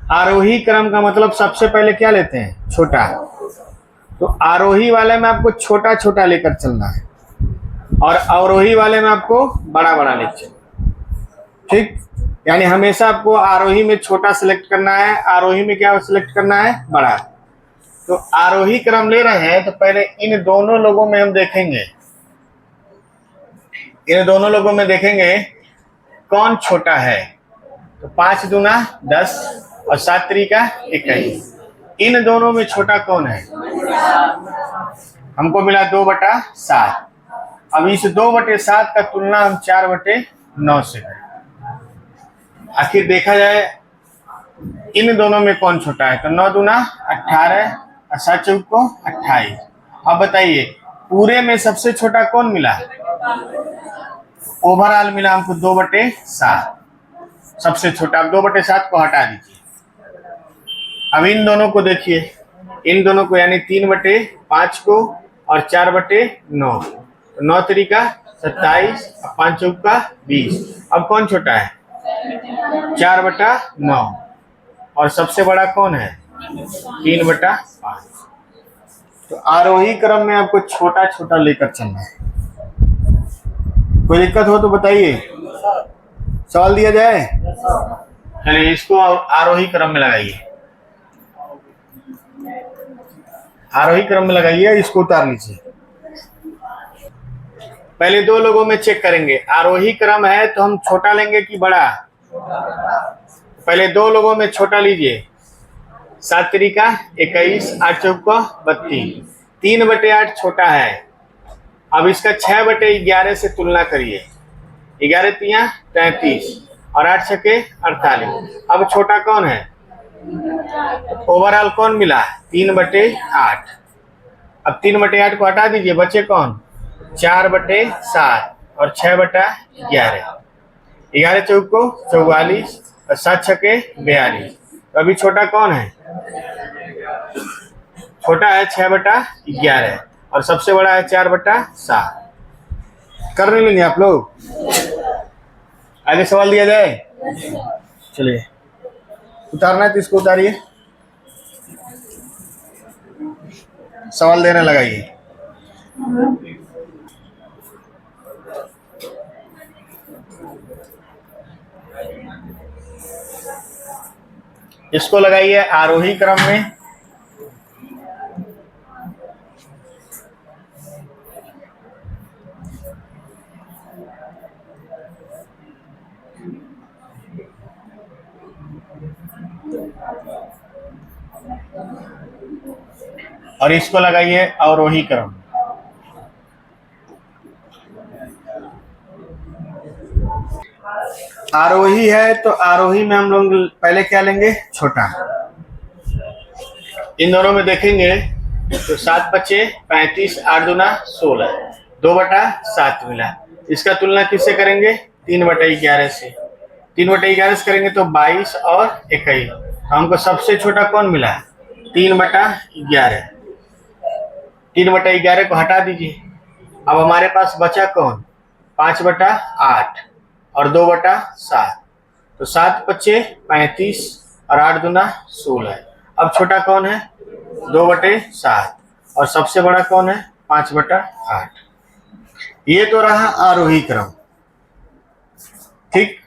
आरोही क्रम का मतलब सबसे पहले क्या लेते हैं, छोटा। तो आरोही वाले में आपको छोटा छोटा लेकर चलना है और अवरोही वाले में आपको बड़ा बड़ा लेकर चलना, ठीक। यानी हमेशा आपको आरोही में छोटा सिलेक्ट करना है, आरोही में क्या सिलेक्ट करना है, बड़ा। तो आरोही क्रम ले रहे हैं तो पहले इन दोनों लोगों में हम देखेंगे, इन दोनों लोगों में देखेंगे कौन छोटा है। तो 5 दूना 10 और 7 तरीका 21। इन दोनों में छोटा कौन है, हमको मिला 2/7। अब इस 2/7 का तुलना हम 4/9 से करें। आखिर देखा जाए इन दोनों में कौन छोटा है। तो 9 दूना 18 और 7 चौक को 28। अब बताइए पूरे में सबसे छोटा कौन मिला, ओवरऑल मिला हमको 2/7 सबसे छोटा। अब 2/7 को हटा दीजिए। अब इन दोनों को देखिए, इन दोनों को यानी 3/5 को और 4/9। 9 तरीका 27 और 5 चौक का 20। अब कौन छोटा है, 4/9 और सबसे बड़ा कौन है, 3/5। तो आरोही क्रम में आपको छोटा छोटा लेकर चलना है। कोई दिक्कत हो तो बताइए, सवाल दिया जाए। चलिए इसको आरोही क्रम में लगाइए, आरोही क्रम में लगाइए, इसको उतार लीजिए। पहले 2 लोगों में चेक करेंगे, आरोही क्रम है तो हम छोटा लेंगे कि बड़ा। पहले 2 लोगों में छोटा लीजिए। 7 तरीका 21, 8 चौक को 32। 3/8 छोटा है। अब इसका 6/11 से तुलना करिए। 11 तिया 33 और 8 छके 48। अब छोटा कौन है, ओवरऑल कौन मिला, 3/8। अब 3/8 को हटा दीजिए, बचे कौन, 4/7 और 6/11। 11 चौक को 44 और 7 छके 42। तो अभी छोटा कौन है, छोटा है 6/11 और सबसे बड़ा है 4/7। कर नहीं लेंगे आप लोग, आगे सवाल दिया जाए। चलिए उतारना है तो इसको उतारिए, सवाल देने लगाइए। इसको लगाइए आरोही क्रम में। और इसको लगाइए अवरोही क्रम। आरोही है तो आरोही में हम लोग पहले क्या लेंगे, छोटा। इन दोनों में देखेंगे तो 7 बचे 35, 8 दूना 16, 2/7 मिला। इसका तुलना किससे करेंगे, 3/11 से। 3/11 से करेंगे तो 22 और 21। हमको सबसे छोटा कौन मिला, 3/11। 3/11 को हटा दीजिए। अब हमारे पास बचा कौन, 5/8 और 2/7। तो 7 बचे 35 और 8 दूना 16। अब छोटा कौन है, 2/7 और सबसे बड़ा कौन है, 5/8। ये तो रहा आरोही क्रम, ठीक।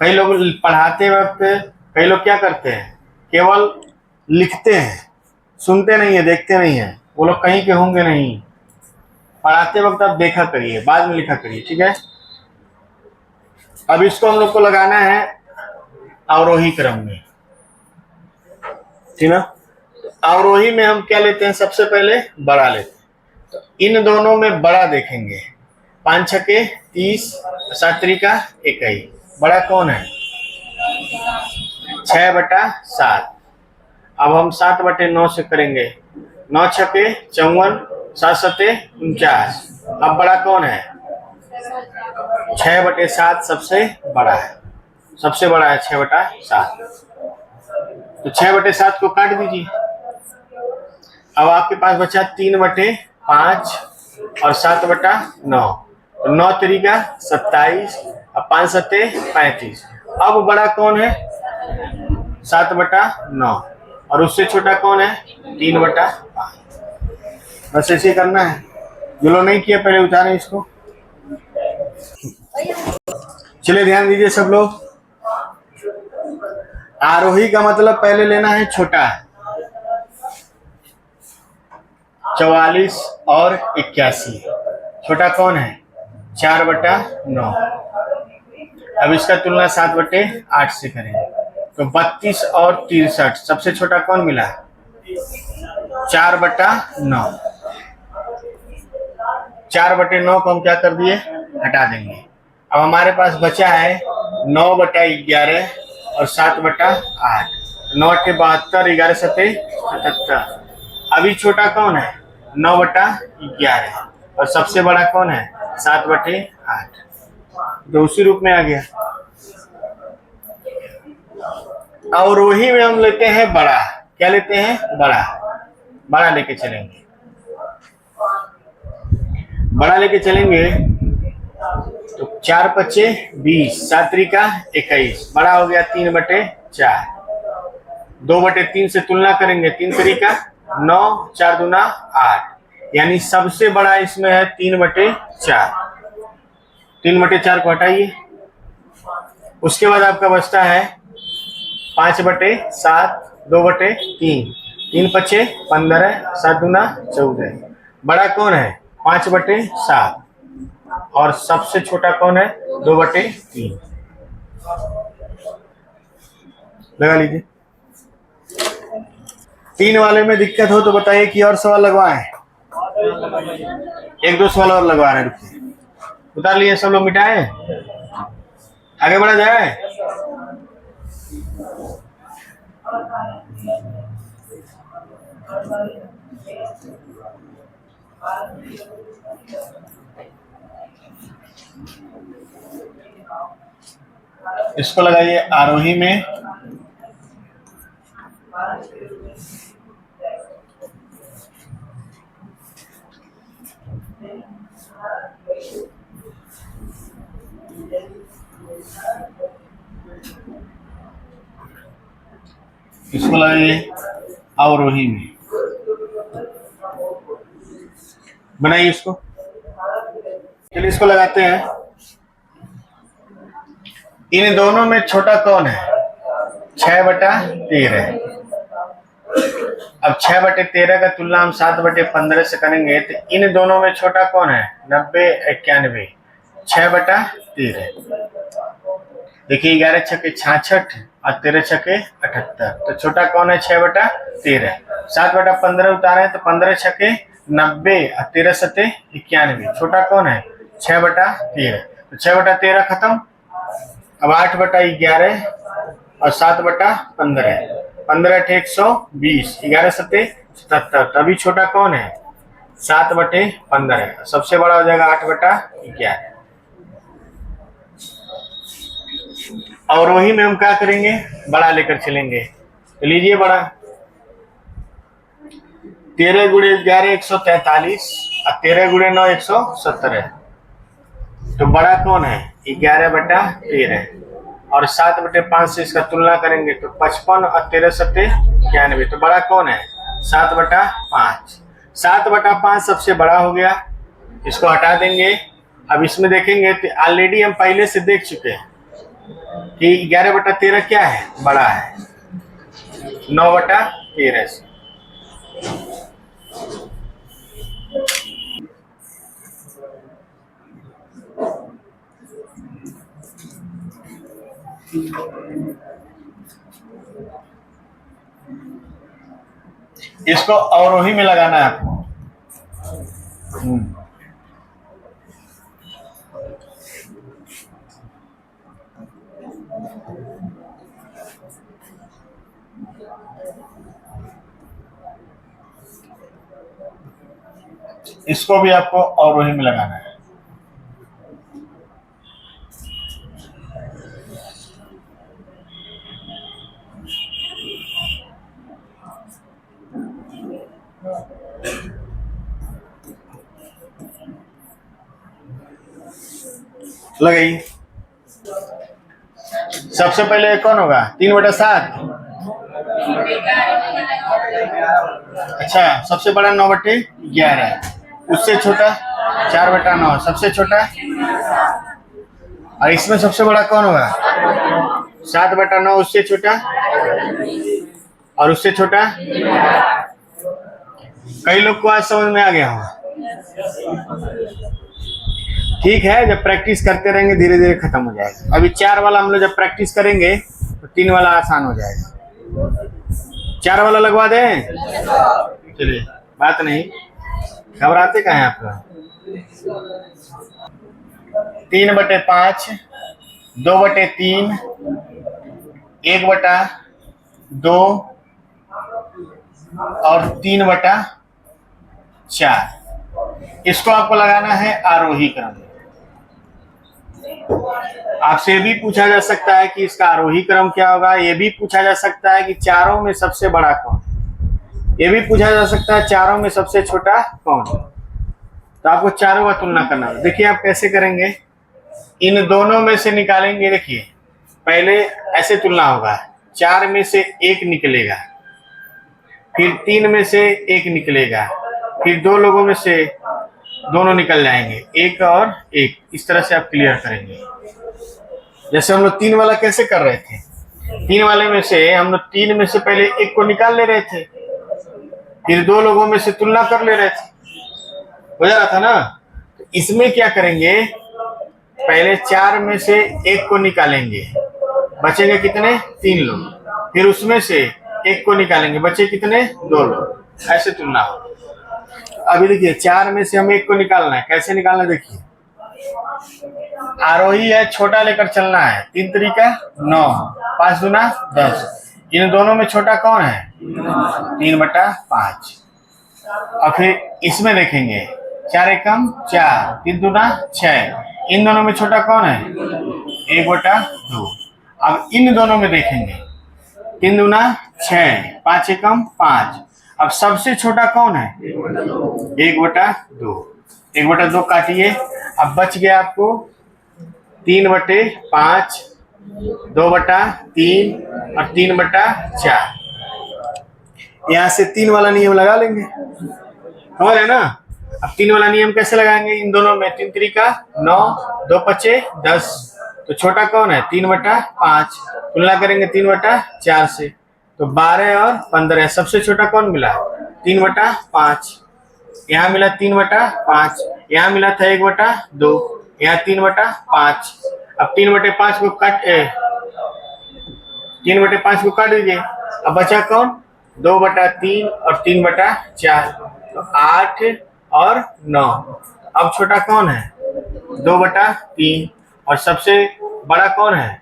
कई लोग पढ़ाते वक्त कई लोग क्या करते हैं, केवल लिखते हैं, सुनते नहीं है, देखते नहीं है। वो लोग कहीं के होंगे नहीं, पढ़ाते वक्त आप देखा करिए, बाद में लिखा करिए, ठीक है। अब इसको हम लोग को लगाना है अवरोही क्रम में, ठीक ना। अवरोही में हम क्या लेते हैं, सबसे पहले बड़ा लेते हैं। तो इन दोनों में बड़ा देखेंगे, 5 छके 30, 7 तरीका 21। बड़ा कौन है, 6/7। अब हम 7/9 से करेंगे, 9 छके 54, 7 सते 49। अब बड़ा कौन है, 6/7 सबसे बड़ा है, सबसे बड़ा है 6/7। तो 6/7 को काट दीजिए। अब आपके पास बचा 3/5 और 7/9। तो 9 तरीका 27 और 5 सते 35। अब बड़ा कौन है, 7/9 और उससे छोटा कौन है 3/5। बस ऐसे करना है। जो लोग नहीं किया पहले उतारें इसको। चलिए ध्यान दीजिए सब लोग। आरोही का मतलब पहले लेना है छोटा 44 और 81। छोटा कौन है 4/9। अब इसका तुलना 7/8 से करें तो 32 और 63। सबसे छोटा कौन मिला 4/9। 4/9 को हम क्या कर दिए हटा देंगे। अब हमारे पास बचा है 9/11 और 7/8। 9/72, 11/7, 77। अभी छोटा कौन है 9/11 और सबसे बड़ा कौन है 7/8। तो उसी रूप में आ गया। अवरोही में हम लेते हैं बड़ा। क्या लेते हैं बड़ा। बड़ा लेके चलेंगे। बड़ा लेके चलेंगे तो 4×5 = 20, 7×3 = 21। बड़ा हो गया 3/4। 2/3 से तुलना करेंगे 3×3 = 9, 4×2 = 8। यानी सबसे बड़ा इसमें है 3/4। 3/4 को हटाइए। उसके बाद आपका बचता है 5/7, 2/3, 3×5 = 15, 7×2 = 14। बड़ा कौन है 5/7 और सबसे छोटा कौन है 2/3। लगा लीजिए। 3 वाले में दिक्कत हो तो बताइए कि और सवाल लगवाएं। 1-2 सवाल और लगवा रहे हैं। रुकिए उतार लिए सब लोग मिटाए। आगे बढ़ा जाए। इसको लगाइए आरोही में। इसको लगाइए अवरोही में। बनाइए इसको। चलिए इसको लगाते हैं। इन दोनों में छोटा कौन है 6/13। अब 6/13 का तुलना हम 7/15 से करेंगे तो इन दोनों में छोटा कौन है 90, 91। 6/13। देखिए 11×6 = 66 और 13×6 = 78। तो छोटा कौन है 6/13। 7/15 उतारे तो 15×6 = 90 और 13×7 = 91। छोटा कौन है 6/13। तो 6/13 खत्म। अब 8/11 और 7/15। 15×8 = 120, 11×7 = 77। तभी छोटा कौन है 7/15। सबसे बड़ा हो जाएगा 8/11। अवरोही में हम क्या करेंगे बड़ा लेकर चलेंगे। तो लीजिए बड़ा। 13×11 = 143 और 13×9 = 117। तो बड़ा कौन है 11/13 और 7/5 से इसका तुलना करेंगे तो 55 और 13×7 = 91। तो बड़ा कौन है 7/5। 7/5 सबसे बड़ा हो गया। इसको हटा देंगे। अब इसमें देखेंगे तो ऑलरेडी हम पहले से देख चुके हैं कि 11/13 क्या है बड़ा है 9/13 से। इसको अवरोही में लगाना है आपको। इसको भी आपको अवरोही में लगाना है। लगाइए। सबसे पहले कौन होगा 3/7। अच्छा, सबसे बड़ा 9/11, उससे छोटा 4/9, सबसे छोटा, और इसमें सबसे बड़ा कौन होगा? 7/9, उससे छोटा, और उससे छोटा। कई लोग को आज समझ में आ गया होगा। ठीक है, जब प्रैक्टिस करते रहेंगे धीरे धीरे खत्म हो जाएगा। अभी 4 वाला हम लोग जब प्रैक्टिस करेंगे तो 3 वाला आसान हो जाएगा। 4 वाला लगवा दें? चलिए, बात नहीं, घबराते कहाँ हैं आप लोग? 3/5, 2/3, 1/2 और 3/4। इसको आपको लगाना है आरोही क्रम। आपसे ये भी पूछा जा सकता है कि इसका आरोही क्रम क्या होगा। ये भी पूछा जा सकता है कि चारों में सबसे बड़ा कौन। ये भी पूछा जा सकता है चारों में सबसे छोटा कौन। तो आपको चारों का तुलना करना है। देखिए आप कैसे करेंगे, इन दोनों में से निकालेंगे। देखिए पहले ऐसे तुलना होगा, 4 में से 1 निकलेगा, फिर 3 में से 1 निकलेगा, फिर 2 लोगों में से दोनों निकल जाएंगे, 1 और 1। इस तरह से आप क्लियर करेंगे। जैसे हम लोग 3 वाला कैसे कर रहे थे, 3 वाले में से हम लोग 3 में से पहले 1 को निकाल ले रहे थे, फिर 2 लोगों में से तुलना कर ले रहे थे, हो जा रहा था ना। तो इसमें क्या करेंगे, पहले 4 में से 1 को निकालेंगे, बचेंगे कितने? 3 लोग, फिर उसमें से 1 को निकालेंगे, बचे कितने? 2 लोग। ऐसे तुलना हो। अभी देखिए 4 में से हमें 1 को निकालना है। कैसे निकालना है देखिए, आरोही है, छोटा लेकर चलना है। 3 तरीका 9, 5 दूना 10। इन दोनों में छोटा कौन है? 3/5। और फिर इसमें देखेंगे 4 एकम 4, 3 दूना 6। इन दोनों में छोटा कौन है? 1/2। अब इन दोनों में देखेंगे 3 दूना 6, 5 एकम 5। अब सबसे छोटा कौन है? 1/2। 1/2 काटिए, अब बच गया आपको 3/5, 2/3 और 3/4। यहाँ से 3 वाला नियम लगा लेंगे, समझ रहे ना। अब 3 वाला नियम कैसे लगाएंगे, इन दोनों में 3 तरीका 9, 2 5 10। तो छोटा कौन है? 3/5। तुलना करेंगे 3/4 से, तो 12 और 15। सबसे छोटा कौन मिला? 3/5। यहाँ मिला 3/5, यहाँ मिला था 1/2, यहाँ 3/5। अब 3/5 को काट 3/5 को काट दीजिए। अब बचा कौन? 2/3 और 3/4, तो 8 और 9। अब छोटा कौन है? 2/3, और सबसे बड़ा कौन है?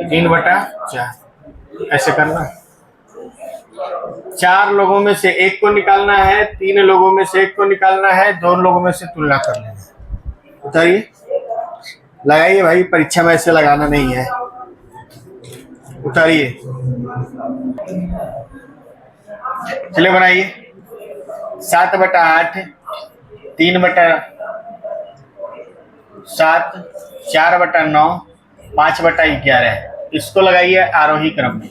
3/4। ऐसे करना। 4 लोगों में से 1 को निकालना है, 3 लोगों में से 1 को निकालना है, 2 लोगों में से तुलना कर लेना है। उतारिए, लगाइए भाई, परीक्षा में ऐसे लगाना नहीं है। उतारिए, चलिए बनाइए। 7/8, 3/7, 4/9, 5/11। इसको लगाइए आरोही क्रम में।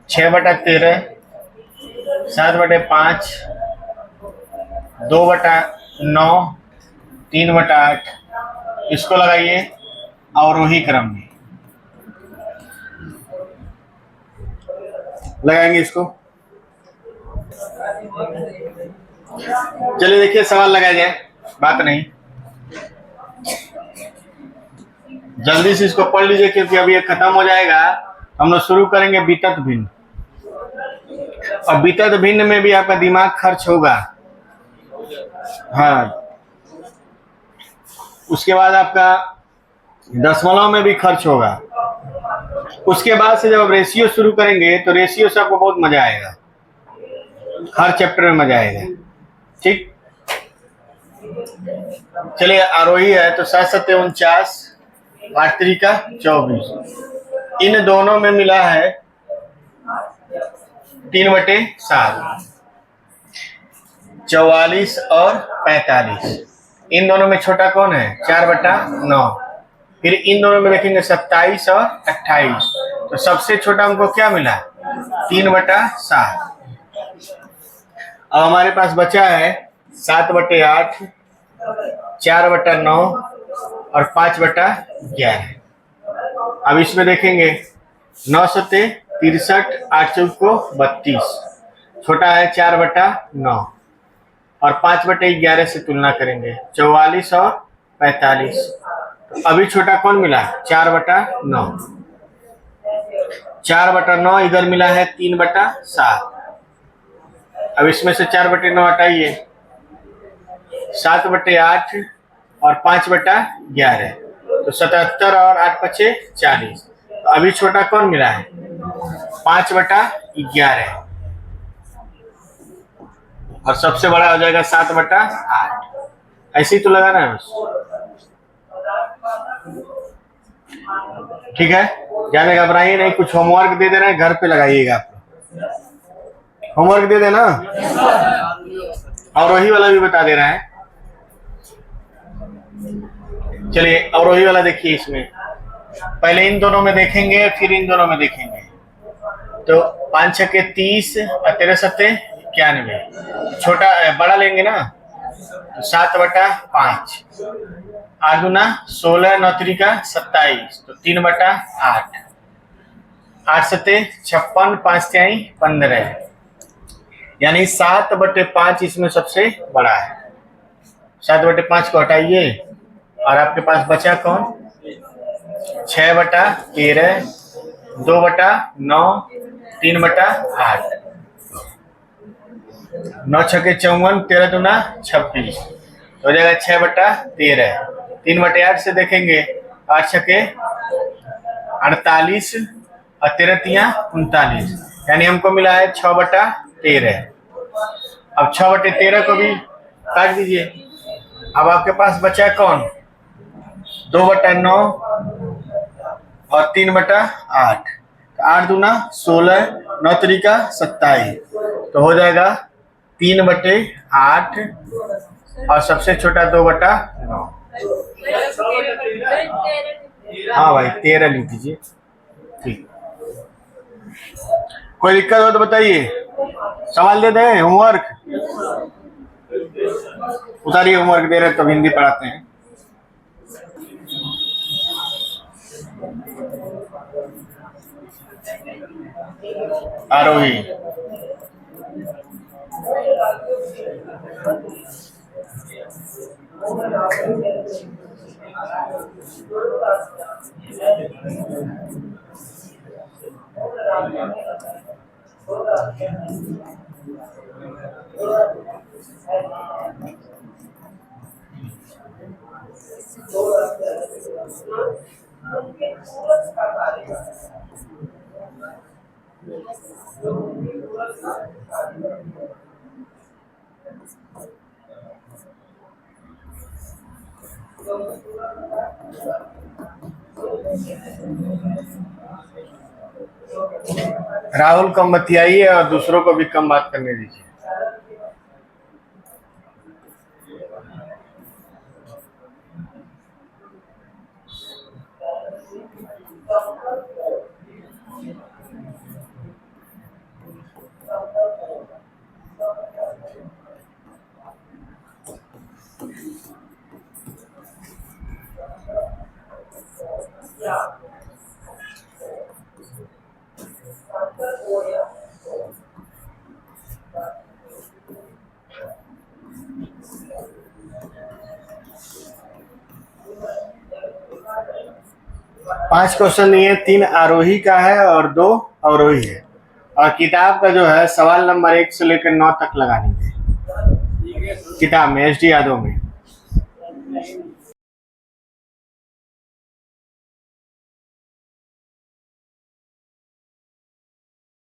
छः 6/13, 7/5, 2/9, 3/8। इसको लगाइए अवरोही क्रम में। लगाएंगे इसको। चलिए देखिए सवाल लगाया जाए, बात नहीं, जल्दी से इसको पढ़ लीजिए क्योंकि अभी ये खत्म हो जाएगा। हम लोग शुरू करेंगे वितत भिन्न, और वितत भिन्न में भी आपका दिमाग खर्च होगा। हाँ, उसके बाद आपका दशमलव में भी खर्च होगा। उसके बाद से जब आप रेशियो शुरू करेंगे तो रेशियो से आपको बहुत मजा आएगा, हर चैप्टर में मजा आएगा। ठीक, चलिए आरोही है तो 7 7 49, 8 3 24। इन दोनों में मिला है 3/7। 44 और 45। इन दोनों में छोटा कौन है? 4/9। फिर इन दोनों में देखेंगे 27 और 28। तो सबसे छोटा हमको क्या मिला? 3/7। अब हमारे पास बचा है 7/8, 4/9 और 5/11। अब इसमें देखेंगे 9 सत्ते 63, 8 चौक को 32। छोटा है 4/9 और 5/11 से तुलना करेंगे 44 और 45। तो अभी छोटा कौन मिला? 4/9। 4/9 इधर मिला है 3/7। अब इसमें से 4/9 हटाइए, 7/8 और 5/11। तो 77 और 8 × 40। तो अभी छोटा कौन मिला है? 5/11 और सबसे बड़ा हो जाएगा 7/8। ऐसे ही तो लगाना है बस। ठीक है, ज्यादा घबराइए नहीं। कुछ होमवर्क दे दे रहे हैं, घर पे लगाइएगा। आप होमवर्क दे देना, और वही वाला भी बता दे रहा है। चलिए और वही वाला देखिए। इसमें पहले इन दोनों में देखेंगे, फिर इन दोनों में देखेंगे। तो 5 छक्के 30 और 13 सत्ते 91। छोटा बड़ा लेंगे ना, तो 7/5। 8 दूना 16, 9 त्रिका 27। तो 3/8। 8 सत्ते 56, 5 तिहाई 15। यानी 7/5 इसमें सबसे बड़ा है। 7/5 को हटाइए और आपके पास बचा कौन? 6/13, 2/9, 3/8। 9 छक्के 54, 13 दूना 26। हो जाएगा 6/13। 3/8 से देखेंगे 8 छक्के 48 और 13 तिया 39। यानी हमको मिला है 6/13। अब 6/13 को भी काट दीजिए। अब आपके पास बचा कौन? 2/9 और 3/8। 8 दूना 16, 9 त्रिका 27। तो हो जाएगा 3/8 और सबसे छोटा 2/9। हाँ भाई 13 लिख दीजिए। ठीक, कोई दिक्कत हो तो बताइए। सवाल दे दें? होमवर्क उतारिए। होमवर्क दे रहे तो हिंदी पढ़ाते हैं। आरोही राहुल कम बतियाइए और दूसरों को भी कम बात करने दीजिए। पांच क्वेश्चन नहीं है, 3 आरोही का है और 2 अवरोही है। और किताब का जो है सवाल नंबर 1 से लेकर 9 तक लगा लीजिए। किताब में एस डी यादव में।